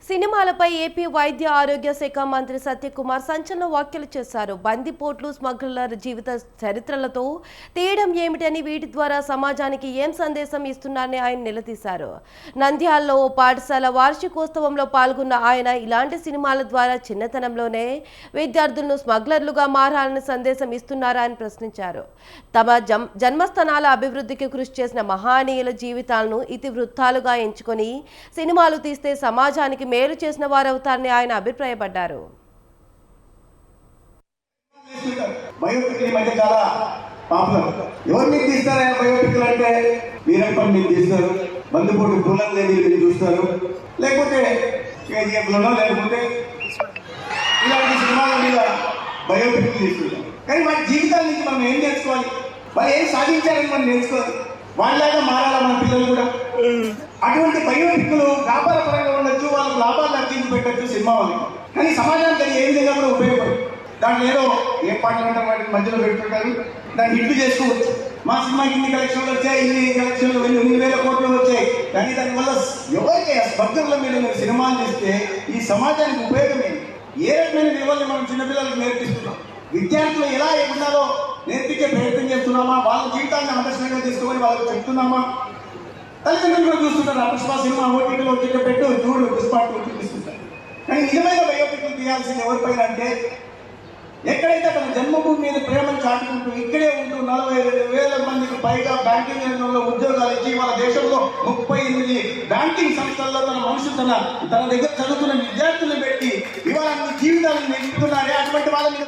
సినిమాలపై AP వైద్య ఆరోగ్య శాఖ మంత్రి సత్యకుమార్ సంచలన వ్యాఖ్యలు చేశారు. బందిపోట్లు, స్మగ్లర్ల జీవిత చరిత్రలతో తీయడం ఏమిటని, వీటి ద్వారా సమాజానికి ఏం సందేశం ఇస్తున్నారని ఆయన నిలదీశారు. నంద్యాలలో ఓ పాఠశాల వార్షికోత్సవంలో పాల్గొన్న ఆయన ఇలాంటి సినిమాల ద్వారా చిన్నతనంలోనే విద్యార్థులను స్మగ్లర్లుగా మారాలని సందేశం ఇస్తున్నారా అని ప్రశ్నించారు. తమ జన్మస్థానాల అభివృద్ధికి కృషి చేసిన మహానీయుల జీవితాలను ఇతివృత్తాలుగా ఎంచుకొని సినిమాలు తీస్తే సమాజానికి మేలు చేసిన వారవుతారని ఆయన అభిప్రాయపడ్డారు. ఎవరిని తీస్తారా బయోపిక్లు అంటే వీరప్పని మీరు తీస్తారు, బందిపోటు పూలం దేవి మీరు చూస్తారు, లేకపోతే కేజీఎఫ్లోనో లేకపోతే ఇలాంటి సినిమాల మీద బయోపిక్లు తీస్తుంటారు. కానీ వాటి జీవితాల నుంచి మనం ఏం నేర్చుకోవాలి, వాళ్ళు ఏం సాధించారని మనం నేర్చుకోవాలి. వాళ్ళలాగా మారాలా మన పిల్లలు కూడా. అటువంటి బయోపిక్లు వ్యాపార పరంగా ఉండొచ్చు, వాళ్ళకి లాభాలు అర్జించి పెట్టచ్చు సినిమా వాళ్ళకి, కానీ సమాజానికి అది ఏ విధంగా కూడా ఉపయోగపడదు. దాంట్లో ఏదో ఏ పాటలు అంటే వాటిని మధ్యలో పెట్టుకుంటారు, దాన్ని హిట్ చేసుకోవచ్చు. మా సినిమాకి ఇన్ని కలెక్షన్లు వచ్చాయి, ఇన్ని కలెక్షన్లు 8,000 కోట్లు వచ్చాయి, కానీ దానివల్ల ఎవరికి స్పర్ధల మీద మీరు సినిమాలు తీస్తే ఈ సమాజానికి ఉపయోగమే. ఏ రకమైన విలువల్ని మనం చిన్నపిల్లలకు నేర్పిస్తున్నాం, విద్యార్థులు ఎలా ఉండాలో నేర్పించే ప్రయత్నం చేస్తున్నామా, వాళ్ళ జీవితాన్ని ఆదర్శంగా తీసుకొని వాళ్ళకి చెప్తున్నామా. తల్లిదండ్రులు కూడా చూస్తుంటారు, ఆ పుష్ప సినిమా ఓటీటీలో పెట్టు చూడు పుష్ప చూపిస్తుంటారు. కానీ నిజమైన బయోపిక్లు తీయాల్సింది ఎవరిపైన అంటే, ఎక్కడైతే తన జన్మభూమి మీద ప్రేమను చాటుకుంటూ ఇక్కడే ఉంటూ 42,000 మందికి పైగా బ్యాంకింగ్ రంగంలో ఉద్యోగాలు ఇచ్చి వాళ్ళ దేశంలో 38 బ్యాంకింగ్ సంస్థల్లో తన మనుషులు తన దగ్గర చదువుతున్న విద్యార్థులను పెట్టి ఇవాళ జీవితాలను నేర్పుతున్నారే, అటువంటి వాళ్ళ మీద